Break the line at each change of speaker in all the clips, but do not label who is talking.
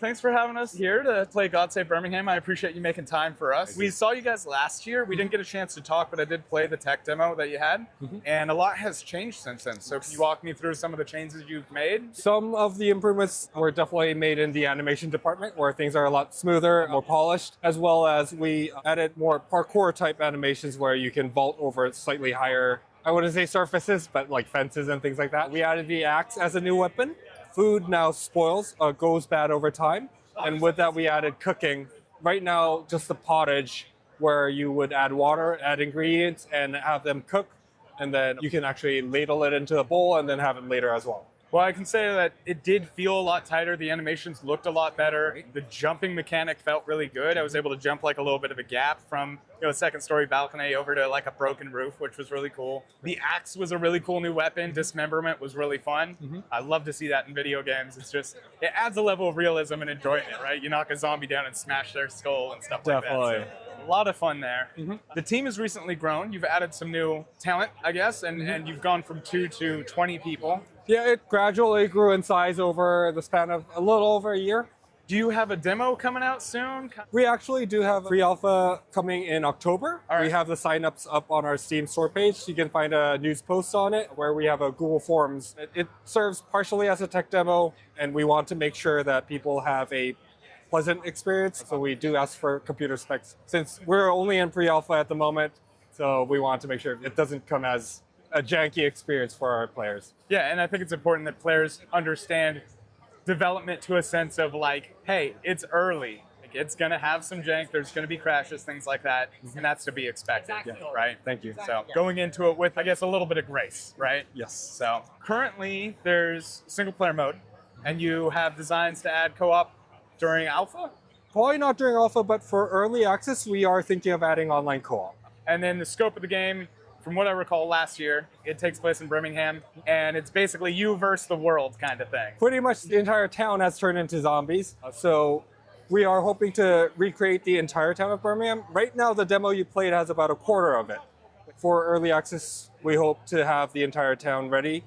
thanks for having us here to play Save Birmingham. I appreciate you making time for us. We saw you guys last year. We didn't get a chance to talk, but I did play the tech demo that you had, and a lot has changed since then. So can you walk me through some of the changes you've made?
Some of the improvements were definitely made in the animation department, where things are a lot smoother, more polished, as well as we added more parkour type animations where you can vault over slightly higher, I wouldn't say surfaces, but like fences and things like that. We added the axe as a new weapon. Food now spoils, goes bad over time. And with that, we added cooking. Right now, just the pottage, where you would add water, add ingredients, and have them cook. And then you can actually ladle it into a bowl and then have it later as well.
Well, I can say that it did feel a lot tighter. The animations looked a lot better. The jumping mechanic felt really good. I was able to jump like a little bit of a gap from a second story balcony over to like a broken roof, which was really cool. The axe was a really cool new weapon. Dismemberment was really fun. I love to see that in video games. It's just, it adds a level of realism and enjoyment, right? You knock a zombie down and smash their skull and stuff like that. So, a lot of fun there. The team has recently grown. You've added some new talent, I guess, and you've gone from 2 to 20 people.
Yeah, it gradually grew in size over the span of a little over a year.
Do you have a demo coming out soon?
We actually do have pre-alpha coming in October. We have the signups up on our Steam store page. You can find a news post on it where we have a Google Forms. It serves partially as a tech demo, and we want to make sure that people have a pleasant experience. So we do ask for computer specs since we're only in pre-alpha at the moment. So we want to make sure it doesn't come as a janky experience for our players.
Yeah, and I think it's important that players understand development to a sense of like, hey, it's early. Like, it's gonna have some jank, there's gonna be crashes, things like that, and that's to be expected, right?
Thank you.
So going into it with, I guess, a little bit of grace, right?
Yes.
So currently there's single player mode, and you have designs to add co-op during alpha?
Probably not during alpha, but for early access, we are thinking of adding online co-op.
And then the scope of the game, from what I recall last year, it takes place in Birmingham, and it's basically you versus the world kind of thing.
Pretty much the entire town has turned into zombies. So we are hoping to recreate the entire town of Birmingham. Right now, the demo you played has about a quarter of it. For early access, we hope to have the entire town ready.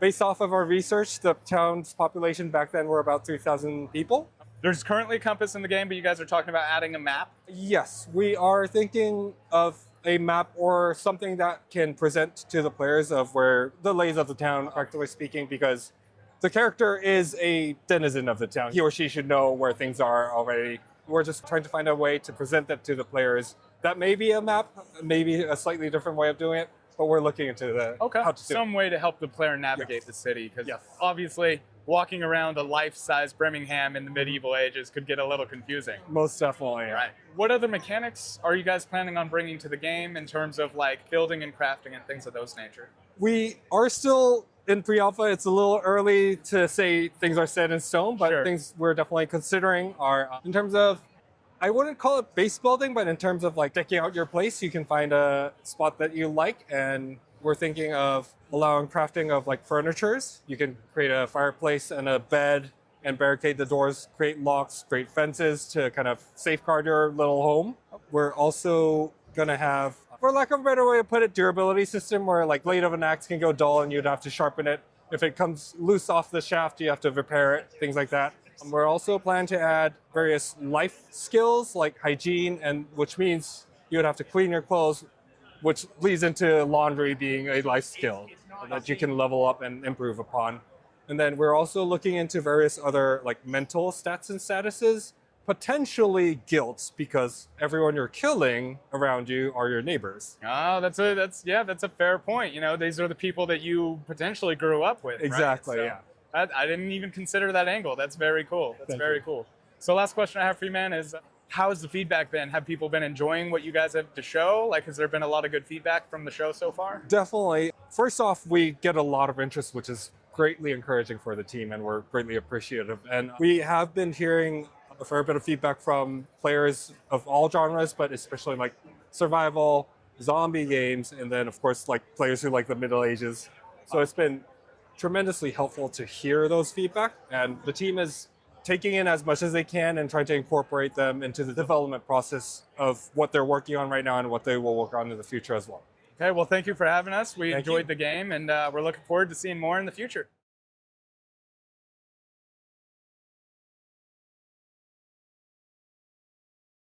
Based off of our research, the town's population back then were about 3,000 people.
There's currently a compass in the game, but you guys are talking about adding a map?
Yes, we are thinking of a map or something that can present to the players of where the lays of the town, practically speaking, because the character is a denizen of the town. He or she should know where things are already. We're just trying to find a way to present that to the players. That may be a map, maybe a slightly different way of doing it, but we're looking into how to
some way to help the player navigate the city, because obviously walking around a life-size Birmingham in the medieval ages could get a little confusing.
Most definitely.
Right. What other mechanics are you guys planning on bringing to the game in terms of like building and crafting and things of those nature?
We are still in pre-alpha. It's a little early to say things are set in stone, but things we're definitely considering are in terms of, I wouldn't call it base building, but in terms of like decking out your place, you can find a spot that you like, and we're thinking of allowing crafting of like furnitures. You can create a fireplace and a bed and barricade the doors, create locks, create fences to kind of safeguard your little home. We're also gonna have, for lack of a better way to put it, durability system where like blade of an axe can go dull and you'd have to sharpen it. If it comes loose off the shaft, you have to repair it, things like that. We're also planning to add various life skills like hygiene, and which means you would have to clean your clothes, which leads into laundry being a life skill that you can level up and improve upon. And then we're also looking into various other like mental stats and statuses, potentially guilt, because everyone you're killing around you are your neighbors.
Oh, that's a fair point. You know, these are the people that you potentially grew up with.
Exactly,
right? So I didn't even consider that angle. That's very cool. That's very cool. So last question I have for you, man, is how has the feedback been? Have people been enjoying what you guys have to show? Like, has there been a lot of good feedback from the show so far?
Definitely. First off, we get a lot of interest, which is greatly encouraging for the team, and we're greatly appreciative. And we have been hearing a fair bit of feedback from players of all genres, but especially like survival, zombie games, and then of course like players who like the Middle Ages. So it's been tremendously helpful to hear those feedback, and the team is taking in as much as they can and trying to incorporate them into the development process of what they're working on right now and what they will work on in the future as well.
Okay, well, thank you for having us. We enjoyed the game, and we're looking forward to seeing more in the future.